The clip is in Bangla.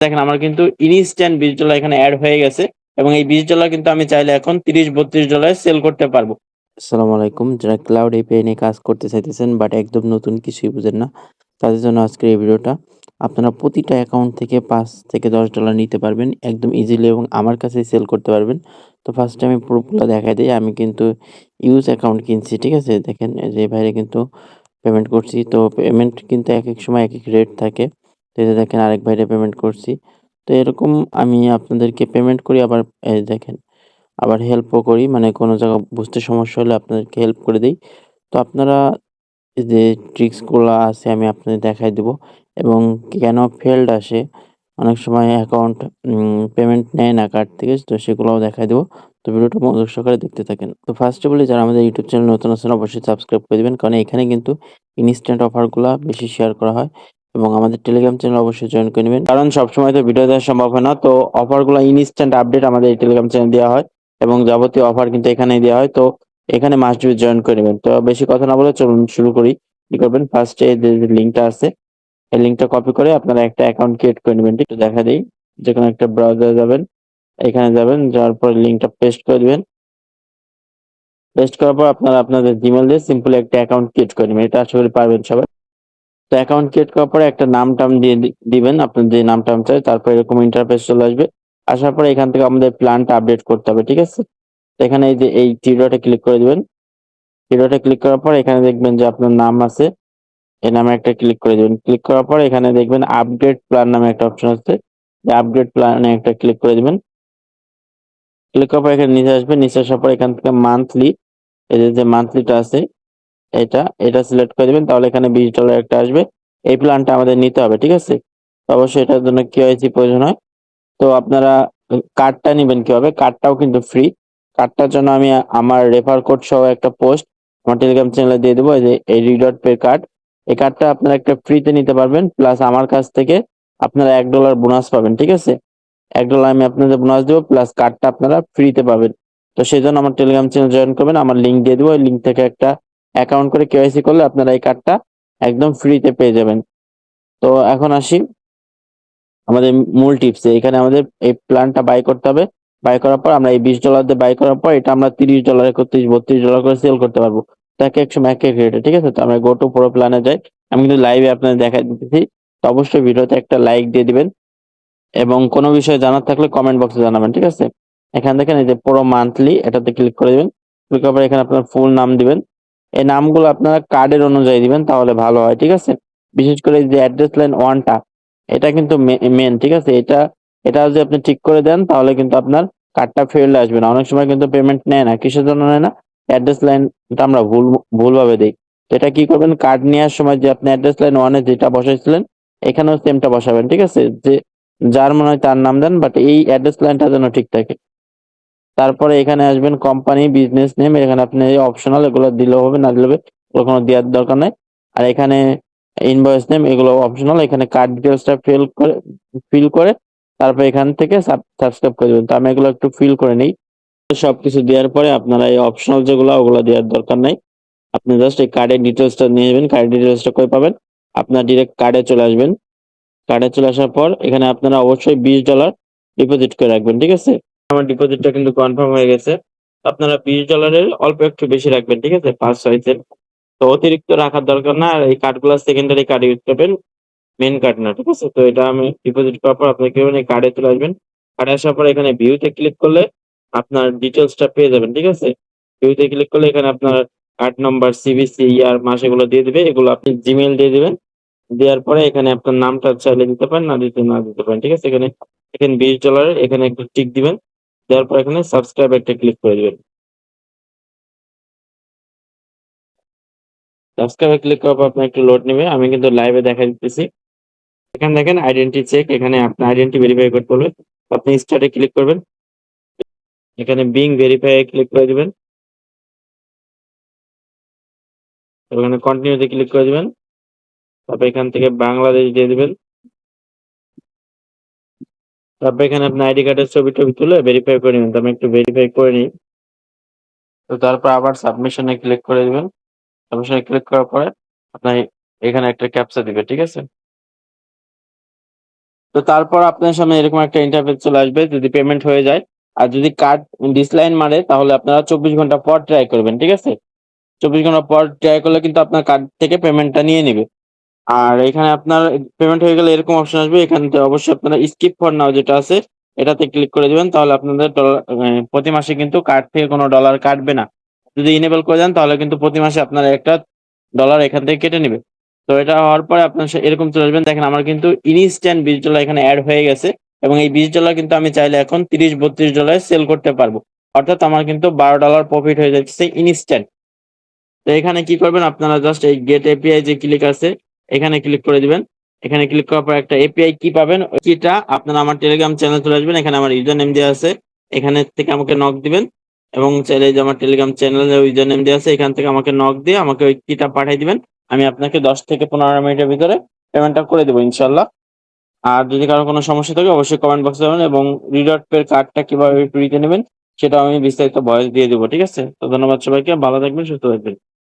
দেখেন আমার কিন্তু ইনস্ট্যান্ট $20 এখানে এড হয়ে গেছে এবং এই $20 কিন্তু আমি চাইলে এখন $30-32 সেল করতে পারবো। আসসালামু আলাইকুম। যারা ক্লাউড এপিআই নিয়ে কাজ করতে চাইতেছেন বাট একদম নতুন কিছুই বুঝেন না, তাদের জন্য আজকের এই ভিডিওটা। আপনারা প্রতিটা অ্যাকাউন্ট থেকে $5 থেকে $10 নিতে পারবেন একদম ইজিলি এবং আমার কাছেই সেল করতে পারবেন। তো ফার্স্টে আমি প্রুফগুলা দেখাই দেই। আমি কিন্তু ইউজ অ্যাকাউন্ট কিনছি, ঠিক আছে? দেখেন এই যে বাইরে কিন্তু পেমেন্ট করছি। তো পেমেন্ট কিন্তু একেক সময় একেক রেট থাকে। তো এই যে দেখেন আরেক ভাইরে পেমেন্ট করছি। তো এরকম আমি আপনাদেরকে পেমেন্ট করি, আবার এই দেখেন আবার হেল্পও করি। মানে কোনো জায়গা বুঝতে সমস্যা হলে আপনাদেরকে হেল্প করে দেই। তো আপনারা এই যে ট্রিক্স গুলা আছে আমি আপনাদের দেখাই দিব এবং কেন ফেইলড আসে, অনেক সময় অ্যাকাউন্ট পেমেন্ট নেয় না কার্ড থেকে, তো সেগুলোও দেখাই দিব। তো ভিডিওটা মনোযোগ সহকারে দেখতে থাকেন। তো ফার্স্টে বলি, যারা আমাদের ইউটিউব চ্যানেল নতুন আছেন অবশ্যই সাবস্ক্রাইব করে দিবেন, কারণ এখানে কিন্তু ইনস্ট্যান্ট অফারগুলা বেশি শেয়ার করা হয় এবং আমাদের টেলিগ্রাম চ্যানেল অবশ্যই জয়েন করে নিবেন। কারণ সবসময় তো ভিডিও দেওয়া সম্ভব হয় না। তো অফারগুলো ইনস্ট্যান্ট আপডেট আমাদের এই টেলিগ্রাম চ্যানেলে দেওয়া হয় এবং যাবতীয় অফার কিন্তু এখানেই দেওয়া হয়। তো এখানে মাস্ট বি জয়েন করে নেবেন। তো বেশি কথা না বলে চলুন শুরু করি। কি করবেন, ফার্স্টে যে লিঙ্কটা আছে এই লিঙ্কটা কপি করে আপনারা একটা অ্যাকাউন্ট ক্রিয়েট করে নেবেন। একটু দেখা দেই, যেকোনো একটা ব্রাউজারে যাবেন, এখানে যাবেন, যাওয়ার পর লিঙ্কটা পেস্ট করে দিবেন। পেস্ট করার পর আপনারা আপনাদের জিমেল দিয়ে সিম্পলি একটা অ্যাকাউন্ট ক্রিয়েট করে নেবেন। এটা আশা করি পারবেন সবাই। তো অ্যাকাউন্ট ক্রিয়েট করার পরে একটা নাম-টাম দিয়ে দিবেন, আপনার যে নাম-টাম চাই। তারপর এরকম ইন্টারফেস চলে আসবে। আসার পরে এখান থেকে আমাদের প্ল্যানটা আপডেট করতে হবে, ঠিক আছে? তো এখানে এই যে এই থ্রি ডটে ক্লিক করে দিবেন। থ্রি ডটে ক্লিক করার পর এখানে দেখবেন যে আপনার নাম আছে, এই নামে একটা ক্লিক করে দিবেন। ক্লিক করার পর এখানে দেখবেন আপগ্রেড প্ল্যান নামে একটা অপশন আছে। এই আপগ্রেড প্ল্যানে একটা ক্লিক করে দিবেন। ক্লিক করার পর এখানে নিচে আসবে। নিচে আসার পর এখান থেকে মান্থলি, এই যে মান্থলিটা আছে এটা সিলেক্ট করে দিবেন। তাহলে এখানে $20 একটা আসবে। এই প্ল্যানটা আমাদের নিতে হবে, ঠিক আছে? তো অবশ্যই এটার জন্য কেওয়াইসি প্রয়োজন হয়। তো আপনারা কার্ডটা নিবেন কিভাবে? কার্ডটাও কিন্তু ফ্রি। কার্ডটার জন্য আমি আমার রেফার কোড সহ একটা পোস্ট আমার টেলিগ্রাম চ্যানেলে দিয়ে দেবো। এই যে এই রিডট পে কার্ড। এই কার্ডটা আপনারা একটা ফ্রিতে নিতে পারবেন। প্লাস আমার কাছ থেকে আপনারা $1 বোনাস পাবেন, ঠিক আছে? $1 আমি আপনাদের বোনাস দেবো, প্লাস কার্ডটা আপনারা ফ্রিতে পাবেন। তো সেজন্য আমার টেলিগ্রাম চ্যানেল জয়েন করবেন। আমার লিঙ্ক দিয়ে দেবো। ওই লিঙ্ক থেকে একটা অ্যাকাউন্ট করে কেওয়াইসি করলে আপনারা এই কার্ডটা একদম ফ্রিতে পেয়ে যাবেন। তো এখন আসি আমাদের মূল টিপসে। এখানে আমাদের এই প্ল্যানটা বাই করতে হবে। বাই করার পর আমরা এই $20 দিয়ে বাই করার পর এটা আমরা $30, $31, $32 করে সেল করতে পারবো। তো একেক সময় একেক রেটে, ঠিক আছে? তো আমরা গো টু প্রো প্ল্যানে যাই। আমি কিন্তু লাইভে আপনাদের দেখাই দিতেছি। তো অবশ্যই ভিডিওতে একটা লাইক দিয়ে দিবেন এবং কোনো বিষয়ে জানার থাকলে কমেন্ট বক্সে জানাবেন, ঠিক আছে? এখানে দেখেন এই যে প্রো মান্থলি, এটাতে ক্লিক করে দিবেন। ক্লিক করার পর এখানে আপনার ফুল নাম দিবেন। এই নামগুলো আপনারা কার্ডের অনুযায়ী দিবেন, তাহলে ভালো হয়, ঠিক আছে? বিশেষ করে এই যে অ্যাড্রেস লাইন 1 টা, এটা কিন্তু মেন, ঠিক আছে? এটা যদি আপনি ঠিক করে দেন তাহলে কিন্তু আপনার কার্ডটা ফেরত আসবে না। অনেক সময় কিন্তু পেমেন্ট নেয় না। কিসের জন্য নেয় না? অ্যাড্রেস লাইনটা আমরা ভুলভাবে দেই। তো এটা কি করবেন, কার্ড নেওয়ার সময় যে আপনি অ্যাড্রেস লাইন 1 এ যেটা বসাইছিলেন এখানেও সেমটা বসাবেন, ঠিক আছে? যে যার মনে হয় তার নাম দেন, বাট এই অ্যাড্রেস লাইনটা যেন ঠিক থাকে। তারপরে এখানে আসবেন কোম্পানি, বিজনেস নেম, এখানে আপনি অপশনাল, এগুলো দিলেও হবে, না দিলেও হবে, এগুলো কোনো দেওয়ার দরকার নাই। আর এখানে ইনভয়েস নেম, এগুলো অপশনাল। এখানে কার্ড ডিটেইলসটা ফিল করে তারপর এখান থেকে সাবস্ক্রাইব করে দেবেন। তো আমি এগুলো একটু ফিল করে নেই। সবকিছু দেওয়ার পরে আপনারা এই অপশনাল যেগুলো ওগুলো দেওয়ার দরকার নাই। আপনি জাস্ট এই কার্ডের ডিটেইলসটা নিয়ে নেবেন। কার্ডের ডিটেইলসটা কই পাবেন? আপনার ডিরেক্ট কার্ডে চলে আসবেন। কার্ডে চলে আসার পর এখানে আপনারা অবশ্যই $20 ডিপোজিট করে রাখবেন, ঠিক আছে? আমার ডিপোজিটটা কিন্তু কনফার্ম হয়ে গেছে। আপনারা $20 এর অল্প একটু বেশি রাখবেন, ঠিক আছে? ৫-৬ সেন্ট। তো অতিরিক্ত রাখার দরকার না। আর এই কার্ডগুলা সেকেন্ডারি কার্ড ইউজ করবেন, মেইন কার্ড না, ঠিক আছে? তো এটা আমি ডিপোজিট করার পর আপনি কি করবেন, এই কার্ডে চলে আসবেন। কার্ডে আসার পর এখানে ভিউতে ক্লিক করলে আপনার ডিটেইলসটা পেয়ে যাবেন, ঠিক আছে? ভিউতে ক্লিক করলে এখানে আপনার কার্ড নাম্বার, সিভিসি, ইয়ার, মাস এগুলো দিয়ে দিবে। এগুলো আপনি জিমেইল দিয়ে দিবেন। দেওয়ার পরে এখানে আপনার নামটা চাইলে দিতে পারেন, না দিতে পারেন, ঠিক আছে? এখানে $20 এখানে একটু টিক দিবেন। দেওয়ার পর এখানে সাবস্ক্রাইব একটা ক্লিক করে দিবেন। সাবস্ক্রাইব ক্লিক করার পর আপনার একটু লোড নেবে। আমি কিন্তু লাইভে দেখা দিতেছি। এখানে দেখেন আইডেন্টি চেক, এখানে আপনার আইডেন্টি ভেরিফাই করতে বলবে। আপনি স্টার্টে ক্লিক করবেন। এখানে বিং ভেরিফাই এ ক্লিক করে দিবেন। এখানে কন্টিনিউতে ক্লিক করে দিবেন। তারপর এখান থেকে বাংলাদেশ দিয়ে দিবেন। তারপর এখানে আপনার আইডি কার্ডের ছবি-টবি তুলে ভেরিফাই করে নিবেন। তো আমি একটু ভেরিফাই করে নিই। তো তারপর আবার সাবমিশনে ক্লিক করে দিবেন। সাবমিশনে ক্লিক করার পরে আপনার এখানে একটা ক্যাপচা দিবে, ঠিক আছে? তো তারপর আপনার সামনে এরকম একটা ইন্টারফেস চলে আসবে যদি পেমেন্ট হয়ে যায়। আর যদি কার্ড ডিসলাইন মারে তাহলে আপনারা ২৪ ঘন্টা পর ট্রাই করবেন। ঠিক আছে? ২৪ ঘন্টা পর ট্রাই করলে কিন্তু আপনার কার্ড থেকে পেমেন্টটা নিয়ে নিবে। আর এখানে আপনার পেমেন্ট হয়ে গেলে এরকম অপশন আসবে। এখান থেকে অবশ্যই আপনারা স্কিপ ফর নাও যেটা আছে এটাতে ক্লিক করে দিবেন। তাহলে আপনাদের প্রতি মাসে কিন্তু কার্ড থেকে কোনো ডলার কাটবে না। যদি ইনেবল করে দেন তাহলে কিন্তু প্রতি মাসে আপনার একটা ডলার এখান থেকে কেটে নিবে। তো এটা হওয়ার পরে আপনার এরকম চলে আসবেন। দেখেন আমার কিন্তু ইনস্ট্যান্ট $20 এখানে এড হয়ে গেছে এবং এই $20 কিন্তু আমি চাইলে এখন $30-32 সেল করতে পারবো। অর্থাৎ আমার কিন্তু $12 প্রফিট হয়ে যাচ্ছে ইনস্ট্যান্ট। তো এখানে কি করবেন আপনারা জাস্ট এই গেট এপিআই যে ক্লিক আছে এখানে ক্লিক করে দিবেন। এখানে ক্লিক করার পর একটা এপিআই কি পাবেন। ওই কিটা আপনারা আমার টেলিগ্রাম চ্যানেলে চলে আসবেন। এখানে আমার ইউজার নেম দেওয়া আছে। এখানে থেকে আমাকে নক দিবেন এবং চাইলে যে আমার টেলিগ্রাম চ্যানেলে ইউজার নেম দেওয়া আছে এখান থেকে আমাকে নক দিয়ে আমাকে ওই কিটা পাঠিয়ে দিবেন। আমি আপনাকে 10 থেকে 15 মিনিটের ভিতরে পেমেন্টটা করে দেবো ইনশাল্লাহ। আর যদি কারো কোনো সমস্যা থাকে অবশ্যই কমেন্ট বক্সে জানাবেন এবং রিডট পে কার্ডটা কিভাবে ফ্রিতে নেবেন সেটাও আমি বিস্তারিত ভয়েস দিয়ে দেবো। ঠিক আছে? তো ধন্যবাদ সবাইকে। ভালো থাকবেন, সুস্থ থাকবেন।